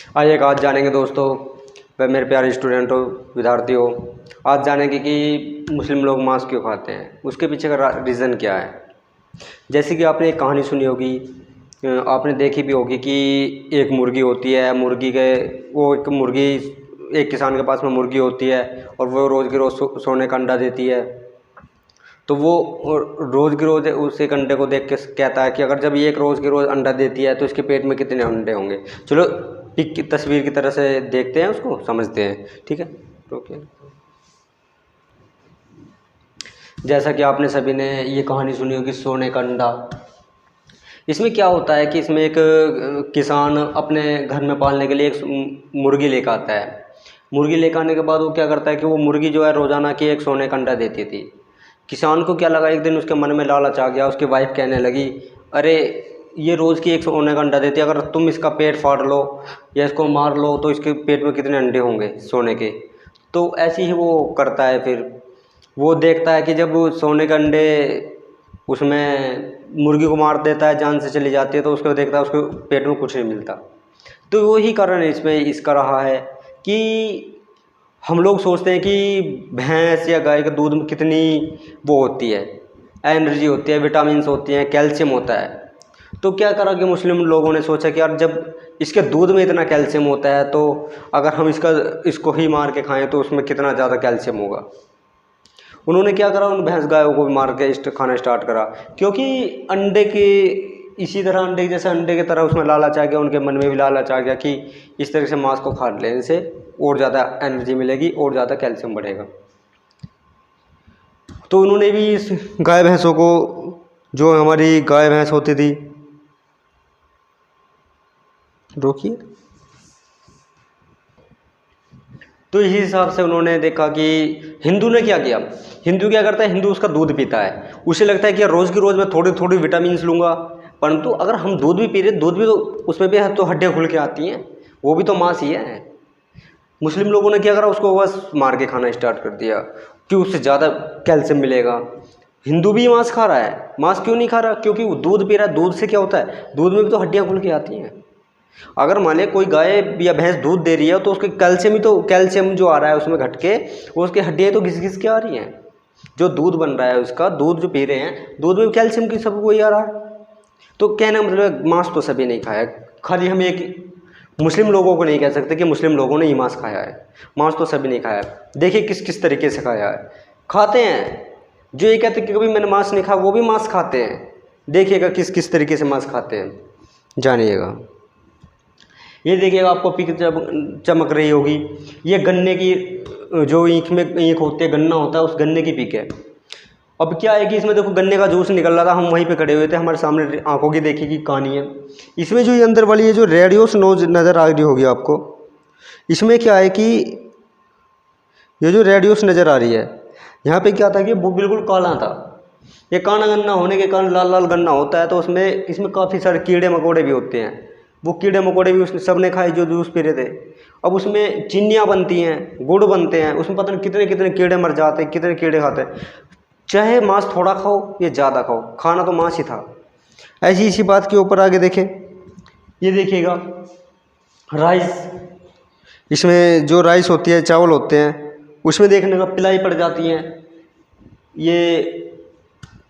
आइए आज जानेंगे दोस्तों, वह मेरे प्यारे स्टूडेंटों, विद्यार्थियों। आज जानेंगे कि मुस्लिम लोग मांस क्यों खाते हैं, उसके पीछे का रीज़न क्या है। जैसे कि आपने एक कहानी सुनी होगी, आपने देखी भी होगी कि एक मुर्गी होती है। एक मुर्गी, एक किसान के पास में मुर्गी होती है और वो रोज़ के रोज़ सोने का अंडा देती है। तो वो रोज़ के रोज़ उस एक अंडे को देख के कहता है कि अगर जब ये एक रोज़ के रोज़ अंडा देती है तो इसके पेट में कितने अंडे होंगे। चलो पिक की तस्वीर की तरह से देखते हैं, उसको समझते हैं, ठीक है। ओके, जैसा कि आपने सभी ने ये कहानी सुनी होगी, सोने का अंडा। इसमें क्या होता है कि इसमें एक किसान अपने घर में पालने के लिए एक मुर्गी लेकर आता है। मुर्गी लेकर आने के बाद वो क्या करता है कि वो मुर्गी जो है रोज़ाना की एक सोने का अंडा देती थी। किसान को क्या लगा, एक दिन उसके मन में लालच आ गया। उसकी वाइफ कहने लगी, अरे ये रोज़ की एक सोने का अंडा देती है, अगर तुम इसका पेट फाड़ लो या इसको मार लो तो इसके पेट में कितने अंडे होंगे सोने के। तो ऐसे ही वो करता है। फिर वो देखता है कि जब सोने के अंडे उसमें मुर्गी को मार देता है, जान से चली जाती है, तो उसको देखता है उसके पेट में कुछ नहीं मिलता। तो वही कारण है इसमें इसका रहा है कि हम लोग सोचते हैं कि भैंस या गाय के दूध में कितनी वो होती है, एनर्जी होती है, विटामिन्स होती हैं, कैल्शियम होता है। तो क्या करा कि मुस्लिम लोगों ने सोचा कि यार जब इसके दूध में इतना कैल्शियम होता है तो अगर हम इसको ही मार के खाएं तो उसमें कितना ज़्यादा कैल्शियम होगा। उन्होंने क्या करा, उन भैंस गायों को भी मार के खाना स्टार्ट करा, क्योंकि अंडे के इसी तरह अंडे जैसे अंडे की तरह उसमें लालच आ गया, उनके मन में भी लालच आ गया कि इस तरह से मांस को खा लेने से और ज़्यादा एनर्जी मिलेगी और ज़्यादा कैल्शियम बढ़ेगा। तो उन्होंने भी इस गाय भैंसों को, जो हमारी गाय भैंस होती थी, रोकिए, तो इसी हिसाब से उन्होंने देखा कि हिंदू ने क्या किया। हिंदू क्या करता है, हिंदू उसका दूध पीता है। उसे लगता है कि यार रोज़ की रोज़ मैं थोड़ी थोड़ी विटामिन्स लूँगा, परंतु अगर हम दूध भी पी रहे, दूध भी तो उसमें भी तो हड्डियाँ खुल के आती हैं, वो भी तो मांस ही है। मुस्लिम लोगों ने क्या करा, उसको बस मार के खाना स्टार्ट कर दिया कि उससे ज़्यादा कैल्शियम मिलेगा। हिंदू भी मांस खा रहा है, मांस क्यों नहीं खा रहा, क्योंकि वो दूध पी रहा है। दूध से क्या होता है, दूध में भी तो हड्डियाँ खुल के आती हैं। अगर मान ले कोई गाय या भैंस दूध दे रही है तो उसके कैल्शियम जो आ रहा है उसमें घट के वो उसकी हड्डियाँ तो घिस घिस के आ रही हैं। जो दूध बन रहा है, उसका दूध जो पी रहे हैं, दूध में कैल्शियम की सब वही आ रहा है। तो कहने का मतलब मांस तो सभी नहीं खाया। खाली हम एक मुस्लिम लोगों को नहीं कह सकते कि मुस्लिम लोगों ने ही मांस खाया है। मांस तो सभी नहीं खाया। देखिए किस किस तरीके से खाया है, खाते हैं। जो ये कहते हैं कि कभी मैंने मांस नहीं खाया, वो भी मांस खाते हैं। देखिएगा किस किस तरीके से मांस खाते हैं, जानिएगा। ये देखिएगा, आपको पिक चमक रही होगी, ये गन्ने की जो ईख में ईख होती है, गन्ना होता है, उस गन्ने की पिक है। अब क्या है कि इसमें देखो गन्ने का जूस निकल रहा था, हम वहीं पे खड़े हुए थे, हमारे सामने आंखों की देखी की कहानी है। इसमें जो ये अंदर वाली ये जो रेडियोस नोज नज़र आ रही होगी आपको, इसमें क्या है कि ये जो रेडियोस नज़र आ रही है, यहाँ पे क्या था कि वो बिल्कुल काला था। ये काला गन्ना होने के कारण लाल लाल गन्ना होता है, तो इसमें काफ़ी सारे कीड़े मकोड़े भी होते हैं। वो कीड़े मकोड़े भी उसने सब ने खाए जो जूस पी रहे थे। अब उसमें चिन्नियाँ बनती हैं, गुड़ बनते हैं, उसमें पता नहीं कितने कितने कीड़े मर जाते हैं, कितने कीड़े खाते हैं। चाहे मांस थोड़ा खाओ या ज़्यादा खाओ, खाना तो मांस ही था। ऐसी इसी बात के ऊपर आगे देखें, ये देखिएगा राइस, इसमें जो राइस होती है, चावल होते हैं, उसमें देखने का पिलाई पड़ जाती हैं, ये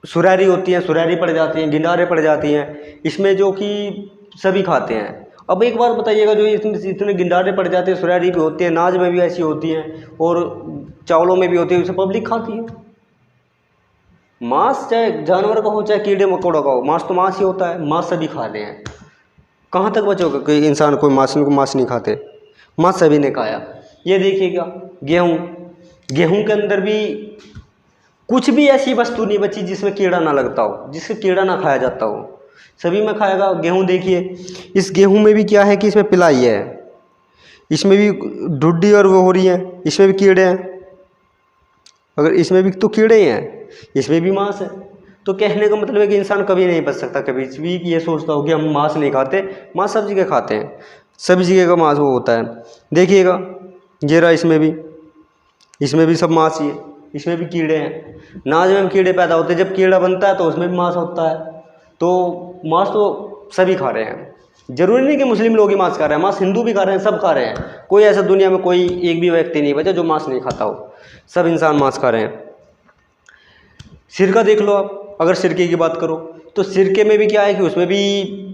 सुरारी होती हैं, सुरारी पड़ जाती हैं, गिंडारे पड़ जाती हैं, इसमें जो कि सभी खाते हैं। अब एक बात बताइएगा, जो इसमें इतने गिंडारे पड़ जाते हैं, सुरारी भी होती है, नाज में भी ऐसी होती हैं और चावलों में भी होती है, उसे पब्लिक खाती है। मांस चाहे जानवर का हो चाहे कीड़े मकोड़ों का हो, मांस तो मांस ही होता है, मांस सभी खाते हैं। कहाँ तक बचोगे कोई इंसान कोई मांस नहीं खाते, मांस सभी ने खाया। ये देखिएगा गेहूँ, गेहूँ के अंदर भी कुछ भी ऐसी वस्तु नहीं बची जिसमें कीड़ा ना लगता हो, जिससे कीड़ा ना खाया जाता हो, सभी में खाएगा। गेहूँ देखिए, इस गेहूँ में भी क्या है कि इसमें पिलाई है, इसमें भी ढुड्डी और वो हो रही है, इसमें भी कीड़े हैं। अगर इसमें भी तो कीड़े ही हैं, इसमें भी मांस है। तो कहने का मतलब है कि इंसान कभी नहीं बच सकता, कभी भी ये सोचता हो कि हम मांस नहीं खाते। मांस सब जगह खाते हैं, सभी जगह का मांस वो होता है। देखिएगा ये रहा, इसमें भी सब मांस ही है, इसमें भी कीड़े हैं। नाज में भी कीड़े पैदा होते हैं, जब कीड़ा बनता है तो उसमें भी मांस होता है। तो मांस तो सभी खा रहे हैं। जरूरी नहीं कि मुस्लिम लोग ही मांस खा रहे हैं, मांस हिंदू भी खा रहे हैं, सब खा रहे हैं। कोई ऐसा दुनिया में कोई एक भी व्यक्ति नहीं बचा जो मांस नहीं खाता हो, सब इंसान मांस खा रहे हैं। सिरका देख लो आप, अगर सिरके की बात करो तो सिरके में भी क्या है कि उसमें भी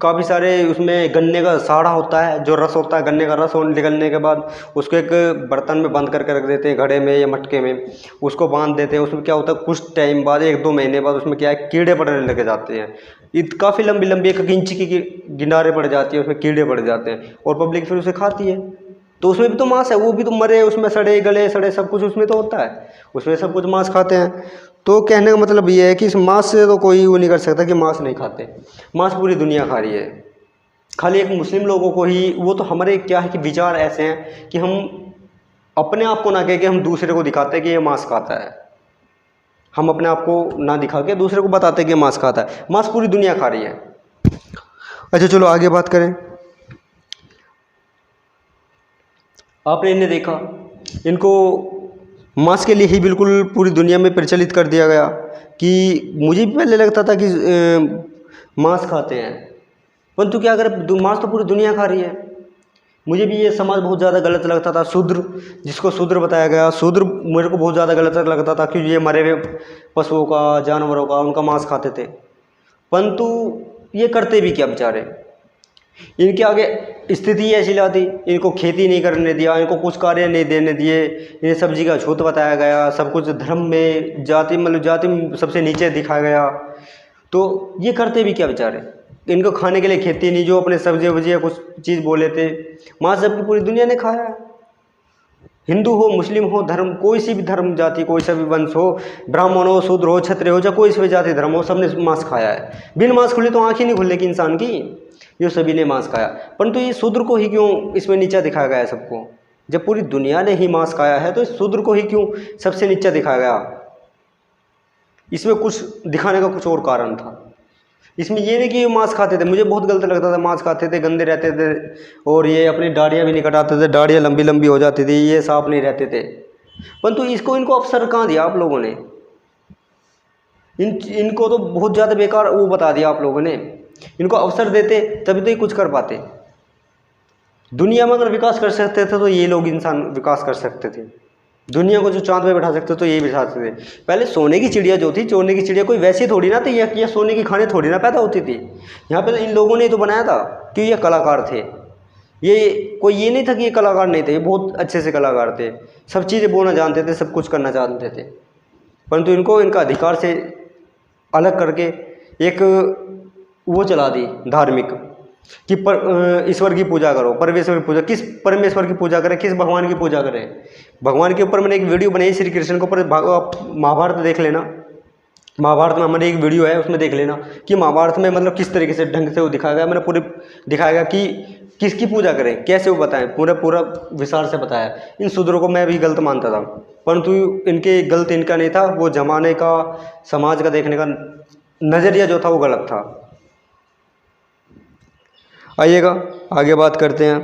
काफ़ी सारे, उसमें गन्ने का साड़ा होता है, जो रस होता है गन्ने का रस निकलने के बाद उसको एक बर्तन में बंद करके रख देते हैं, घड़े में या मटके में, उसको बांध देते हैं। उसमें क्या होता है, कुछ टाइम बाद 1-2 महीने बाद उसमें क्या है, कीड़े पड़ने लग जाते हैं। काफ़ी लंबी लंबी 1 इंच की गिनारे पड़ जाती है, उसमें कीड़े पड़ जाते हैं और पब्लिक फिर उसे खाती है। तो उसमें भी तो मांस है, वो भी तो मरे, उसमें सड़े गले सड़े सब कुछ उसमें तो होता है, उसमें सब कुछ मांस खाते हैं। तो कहने का मतलब ये है कि इस मांस से तो कोई वो नहीं कर सकता कि मांस नहीं खाते, मांस पूरी दुनिया खा रही है। खाली एक मुस्लिम लोगों को ही, वो तो हमारे क्या है कि विचार ऐसे हैं कि हम अपने आप को ना कह के हम दूसरे को दिखाते हैं कि ये मांस खाता है। हम अपने आप को ना दिखा के दूसरे को बताते हैं कि मांस खाता है। मांस पूरी दुनिया खा रही है। अच्छा चलो आगे बात करें। आपने इन्हें देखा, इनको मांस के लिए ही बिल्कुल पूरी दुनिया में प्रचलित कर दिया गया कि मुझे भी पहले लगता था कि मांस खाते हैं, परंतु क्या अगर मांस तो पूरी दुनिया खा रही है। मुझे भी ये समाज बहुत ज़्यादा गलत लगता था, शूद्र, जिसको शूद्र बताया गया, शूद्र मेरे को बहुत ज़्यादा गलत लगता था क्योंकि ये मरे हुए पशुओं का, जानवरों का, उनका मांस खाते थे। परंतु ये करते भी क्या बेचारे, इनके आगे स्थिति ऐसी ला दी, इनको खेती नहीं करने दिया, इनको कुछ कार्य नहीं देने दिए, इन्हें सब्जी का छूत बताया गया, सब कुछ धर्म में जाति, मतलब जाति में सबसे नीचे दिखाया गया। तो ये करते भी क्या बेचारे, इनको खाने के लिए खेती नहीं, जो अपने सब्जी वब्जी या कुछ चीज़ बोले थे। मांस जबकि पूरी दुनिया ने खाया है, हिंदू हो, मुस्लिम हो, धर्म, कोई सी भी धर्म जाति, कोई सा भी वंश हो, ब्राह्मण हो, शूद्र हो, क्षत्रिय हो, चाहे कोई सी भी जाति धर्म हो, सबने मांस खाया है। बिन मांस खुले तो आँख ही नहीं खुलेगी इंसान की, ये सभी ने मांस खाया। परंतु ये शूद्र को ही क्यों इसमें नीचा दिखाया गया है सबको, जब पूरी दुनिया ने ही मांस खाया है तो शूद्र को ही क्यों सबसे नीचा दिखाया गया। इसमें कुछ दिखाने का कुछ और कारण था। इसमें ये नहीं कि मांस खाते थे, मुझे बहुत गलत लगता था, मांस खाते थे, गंदे रहते थे, और ये अपनी दाढ़ियाँ भी नहीं कटाते थे, दाढ़ियाँ लंबी लंबी हो जाती थी, ये साफ नहीं रहते थे। परंतु इनको अवसर कहाँ दिया आप लोगों ने, इनको तो बहुत ज़्यादा बेकार वो बता दिया आप लोगों ने। इनको अवसर देते तभी तो ये कुछ कर पाते। दुनिया में अगर विकास कर सकते थे तो ये लोग इंसान विकास कर सकते थे। दुनिया को जो चांद पे बैठा सकते तो ये बिठा सकते थे। पहले सोने की चिड़िया जो थी, सोने की चिड़िया कोई वैसी थोड़ी ना थी, या सोने की खाने थोड़ी ना पैदा होती थी। यहाँ पे इन लोगों ने तो बनाया था कि ये कलाकार थे। ये कोई ये नहीं था कि ये कलाकार नहीं थे, ये बहुत अच्छे से कलाकार थे, सब चीज़ें बोलना जानते थे, सब कुछ करना जानते थे। परंतु इनको इनका अधिकार से अलग करके एक वो चला दी धार्मिक कि ईश्वर की पूजा करो, परमेश्वर की पूजा। किस परमेश्वर की पूजा करें, किस भगवान की पूजा करें। भगवान के ऊपर मैंने एक वीडियो बनाई श्री कृष्ण के ऊपर, आप महाभारत देख लेना। महाभारत में हमारे एक वीडियो है, उसमें देख लेना कि महाभारत में मतलब किस तरीके से ढंग से वो दिखाया गया। मैंने पूरे दिखाया गया कि किसकी पूजा करें, कैसे वो बताएं, पूरा विस्तार से बताया। इन शूद्रों को मैं भी गलत मानता था, परंतु इनके गलत इनका नहीं था, वो जमाने का, समाज का देखने का नज़रिया जो था वो गलत था। आइएगा आगे बात करते हैं।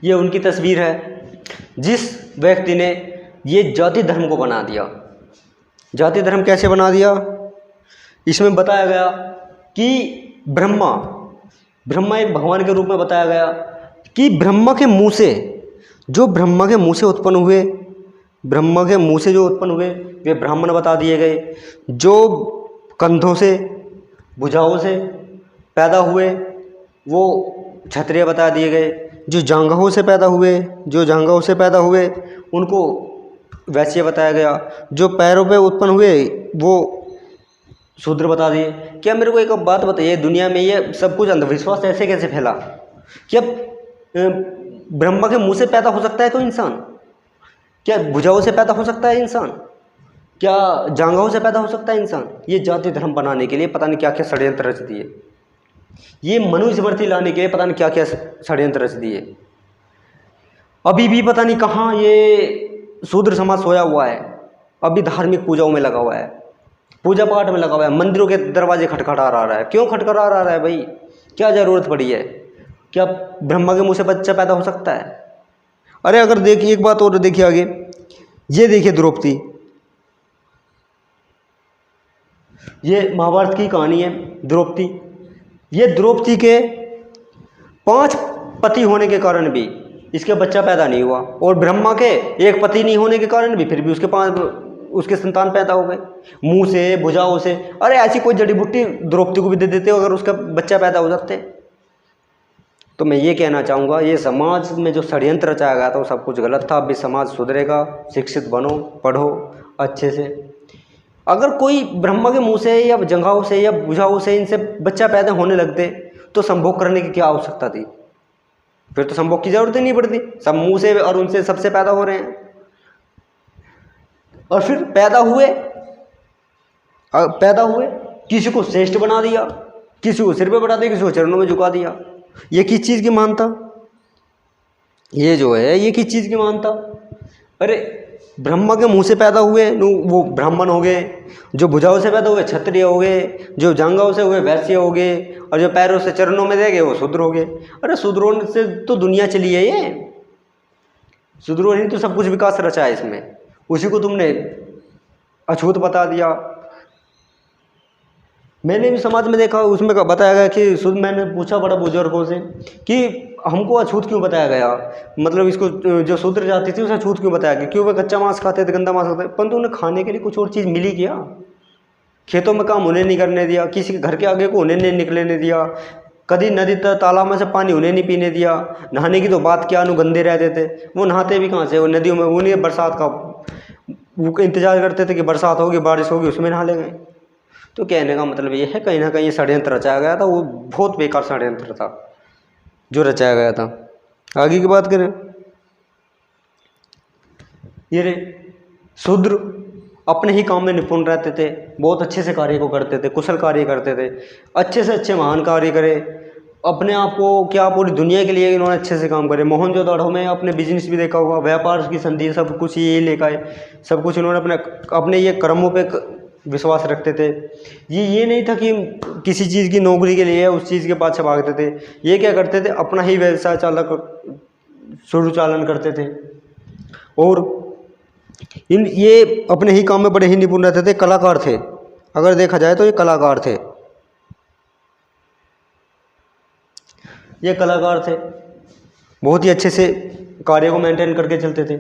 ये उनकी तस्वीर है जिस व्यक्ति ने ये जाति धर्म को बना दिया। जाति धर्म कैसे बना दिया, इसमें बताया गया कि ब्रह्मा एक भगवान के रूप में बताया गया कि ब्रह्मा के मुंह से जो उत्पन्न हुए, ब्रह्मा के मुंह से जो उत्पन्न हुए वे ब्राह्मण बता दिए गए। जो कंधों से, भुजाओं से पैदा हुए वो क्षत्रिय बता दिए गए। जो जांघों से पैदा हुए उनको वैश्य बताया गया। जो पैरों पे उत्पन्न हुए वो शूद्र बता दिए। क्या मेरे को एक बात बताइए, दुनिया में ये सब कुछ अंधविश्वास ऐसे कैसे फैला? क्या ब्रह्मा के मुंह से पैदा हो सकता है कोई इंसान? क्या भुजाओं से पैदा हो सकता है इंसान? क्या जांघों से पैदा हो सकता है इंसान? ये जाति धर्म बनाने के लिए पता नहीं क्या क्या षड्यंत्र रच दिए। ये मनुस्मृति लाने के लिए पता नहीं क्या क्या षड्यंत्र रच दिए। अभी भी पता नहीं कहाँ ये शूद्र समाज सोया हुआ है, अभी धार्मिक पूजाओं में लगा हुआ है, पूजा पाठ में लगा हुआ है, मंदिरों के दरवाजे खटखटा रहा है। क्यों खटखटा रहा है भाई? क्या ज़रूरत पड़ी है? क्या ब्रह्मा के मुंह से बच्चा पैदा हो सकता है? अरे अगर देखिए एक बात और देखिए आगे, ये देखिए द्रौपदी, ये महाभारत की कहानी है द्रौपदी। ये द्रौपदी के 5 पति होने के कारण भी इसके बच्चा पैदा नहीं हुआ, और ब्रह्मा के 1 पति नहीं होने के कारण भी फिर भी उसके 5 उसके संतान पैदा हो गए, मुंह से, भुजाओं से। अरे ऐसी कोई जड़ी बूटी द्रौपदी को भी दे देते हो अगर उसका बच्चा पैदा हो जाते। तो मैं ये कहना चाहूँगा, ये समाज में जो षड्यंत्र रचाया गया था वो सब कुछ गलत था। अभी समाज सुधरेगा, शिक्षित बनो, पढ़ो अच्छे से। अगर कोई ब्रह्मा के मुंह से या जंघाओं से या भुजाओं से इनसे बच्चा पैदा होने लगते तो संभोग करने की क्या आवश्यकता थी? फिर तो संभोग की जरूरत ही नहीं पड़ती, सब मुंह से और उनसे सबसे पैदा हो रहे हैं। और फिर पैदा हुए किसी को श्रेष्ठ बना दिया, किसी को सिर पे बढ़ा दिया, किसी को चरणों में झुका दिया। ये किस चीज़ की मानता? ये जो है ये किस चीज़ की मानता? अरे ब्रह्मा के मुंह से पैदा हुए वो ब्राह्मण हो गए, जो भुजाओं से पैदा हुए क्षत्रिय हो गए, जो जांघाओं से हुए वैश्य हो गए, और जो पैरों से चरणों में दे गए वो शूद्र हो गए। अरे शूद्रों से तो दुनिया चली है, ये शूद्रों ने तो सब कुछ विकास रचा है इसमें, उसी को तुमने अछूत बता दिया। मैंने भी समाज में देखा, उसमें बताया गया कि शुद्ध, मैंने पूछा बड़ा बुजुर्गों से कि हमको अछूत क्यों बताया गया, मतलब इसको जो शूद्र जाति थी उसे अछूत क्यों बताया गया, क्यों वे कच्चा मांस खाते थे, गंदा मांस खाते थे, परंतु उन्हें खाने के लिए कुछ और चीज़ मिली क्या? खेतों में काम उन्हें नहीं करने दिया, किसी के घर के आगे को उन्हें नहीं निकलने दिया, कभी नदी तालाब में से पानी उन्हें नहीं पीने दिया, नहाने की तो बात क्या, गंदे रहते थे, वो नहाते भी कहाँ से, वो नदियों में, उन्हें बरसात का वो इंतजार करते थे कि बरसात होगी, बारिश होगी, उसमें नहा ले गए। तो कहने का मतलब ये है, कहीं ना कहीं ये षड्यंत्र रचाया गया था, वो बहुत बेकार षड्यंत्र था जो रचाया गया था। आगे की बात करें, ये रे शूद्र अपने ही काम में निपुण रहते थे, बहुत अच्छे से कार्य को करते थे, कुशल कार्य करते थे, अच्छे से अच्छे महान कार्य करे, अपने आप को क्या पूरी दुनिया के लिए इन्होंने अच्छे से काम करे। मोहनजोदड़ो में अपने बिजनेस भी देखा होगा, व्यापार की संधि, सब कुछ ये लेकर आए, सब कुछ इन्होंने अपने ये कर्मों पे विश्वास रखते थे। ये नहीं था कि किसी चीज़ की नौकरी के लिए उस चीज़ के पाछे भागते थे, ये क्या करते थे, अपना ही व्यवसाय चालन करते थे, और ये अपने ही काम में बड़े ही निपुण रहते थे, कलाकार थे, अगर देखा जाए तो ये कलाकार थे, ये कलाकार थे, बहुत ही अच्छे से कार्य को मेंटेन करके चलते थे,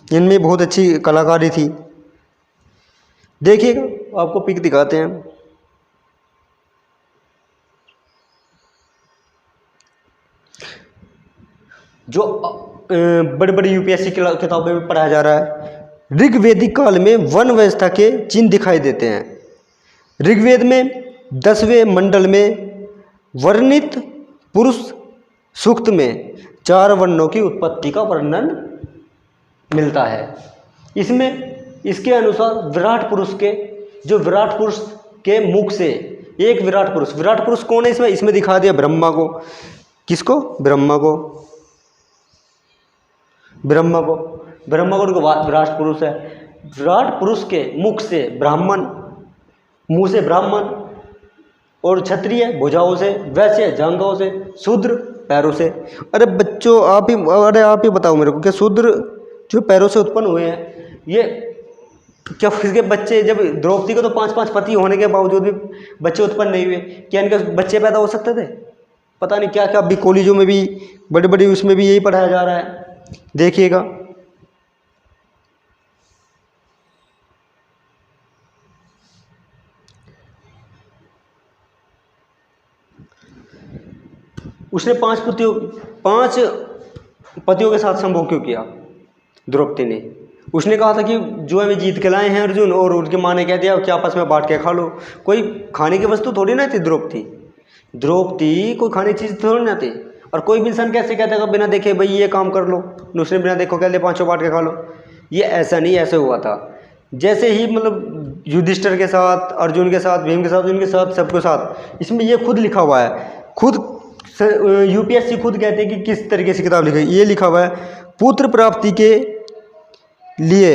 इनमें बहुत अच्छी कलाकारी थी। देखिएगा, आपको पिक दिखाते हैं। जो बड़ी बड़ी यूपीएससी किताबों में पढ़ाया जा रहा है, ऋग्वेदिक काल में वन व्यवस्था के चिन्ह दिखाई देते हैं। ऋग्वेद में 10वें मंडल में वर्णित पुरुष सूक्त में 4 वर्णों की उत्पत्ति का वर्णन मिलता है। इसमें इसके अनुसार विराट पुरुष के मुख से एक विराट पुरुष कौन है इसमें दिखा दिया ब्रह्मा को। किसको? ब्रह्मा को विराट पुरुष है। विराट पुरुष के मुख से ब्राह्मण, मुंह से ब्राह्मण, और क्षत्रिय भुजाओं से, वैश्य जांघों से, शूद्र पैरों से। अरे बच्चों आप ही बताओ मेरे को, क्या शूद्र जो पैरों से उत्पन्न हुए हैं, ये क्या इसके बच्चे, जब द्रौपदी को तो 5 पति होने के बावजूद भी बच्चे उत्पन्न नहीं हुए, क्या इनके बच्चे पैदा हो सकते थे? पता नहीं क्या क्या, अभी कॉलेजों में भी बड़ी बड़ी उसमें भी यही पढ़ाया जा रहा है, देखिएगा। उसने 5 पतियों के साथ संभोग क्यों किया द्रौपदी ने? उसने कहा था कि जुए में जीत के लाए हैं अर्जुन, और उनकी माँ ने कह दिया कि आपस में बांट के खा लो। कोई खाने की वस्तु थोड़ी ना थी द्रौपदी कोई खाने की चीज़ थोड़ी ना थी। और कोई भी इंसान कैसे कहता है बिना देखे भाई ये काम कर लो, उसने बिना देखो कह लिया 5 बांट के खा लो। ये ऐसा नहीं, ऐसे हुआ था। जैसे ही मतलब युधिष्ठिर के साथ, अर्जुन के साथ, भीम के साथ, उनके साथ, सबके साथ, इसमें ये खुद लिखा हुआ है, खुद यूपीएससी खुद कहते हैं कि किस तरीके से किताब लिखी। ये लिखा हुआ है, पुत्र प्राप्ति के लिए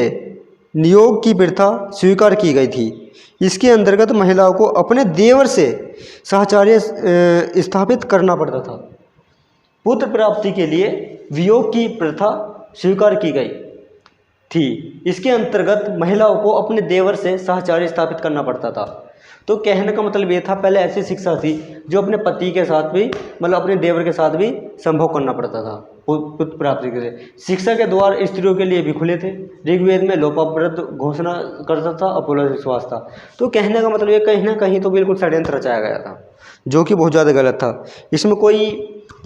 नियोग की प्रथा स्वीकार की गई थी। इसके अंतर्गत महिलाओं को अपने देवर से साहचर्य स्थापित करना पड़ता था। पुत्र प्राप्ति के लिए वियोग की प्रथा स्वीकार की गई थी। इसके अंतर्गत महिलाओं को अपने देवर से सहचारी स्थापित करना पड़ता था। तो कहने का मतलब ये था, पहले ऐसी शिक्षा थी जो अपने पति के साथ भी, मतलब अपने देवर के साथ भी संभव करना पड़ता था पुत्र प्राप्ति के लिए। शिक्षा के द्वार स्त्रियों के लिए भी खुले थे। ऋग्वेद में लोपाव्रत घोषणा करता था, अपोलो विश्वास था। तो कहने का मतलब ये कहीं ना कहीं तो बिल्कुल षड्यंत्र रचाया गया था, जो कि बहुत ज़्यादा गलत था। इसमें कोई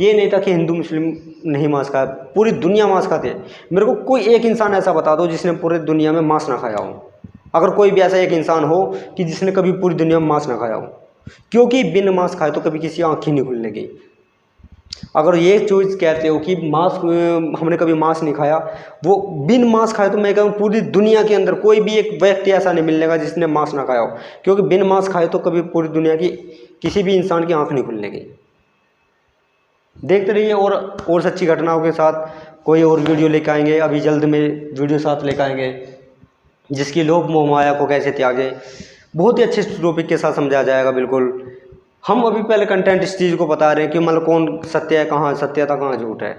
ये नहीं था कि हिंदू मुस्लिम नहीं मांस खाया, पूरी दुनिया मांस खाते। मेरे को कोई एक इंसान ऐसा बता दो जिसने पूरी दुनिया में मांस ना खाया हो। अगर कोई भी ऐसा एक इंसान हो कि जिसने कभी पूरी दुनिया में मांस ना खाया हो, क्योंकि बिन मांस खाए तो कभी किसी आँख ही नहीं खुलने की। अगर ये चीज़ कहते हो कि मांस, हमने कभी मांस नहीं खाया, वो बिन मांस खाए तो मैं कहूँ पूरी दुनिया के अंदर कोई भी एक व्यक्ति ऐसा नहीं मिलेगा जिसने मांस ना खाया हो, क्योंकि बिन मांस खाए तो कभी पूरी दुनिया की किसी भी इंसान की आँख नहीं खुलने की। देखते रहिए और सच्ची घटनाओं के साथ कोई और वीडियो लेकर आएंगे। अभी जल्द में वीडियो साथ लेकर आएंगे जिसकी लोभ मोह माया को कैसे त्यागे, बहुत ही अच्छे टॉपिक के साथ समझाया जाएगा। बिल्कुल हम अभी पहले कंटेंट इस चीज़ को बता रहे हैं कि मतलब कौन सत्य है, कहाँ सत्यता कहाँ झूठ है।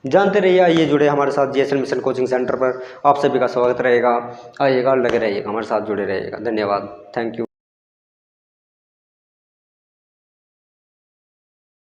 जानते रहिए, आइए जुड़े हमारे साथ जीएसएल मिशन कोचिंग सेंटर पर। आप सभी का स्वागत रहेगा। आइएगा, लगे रहिएगा हमारे साथ, जुड़े रहिएगा। धन्यवाद, थैंक यू।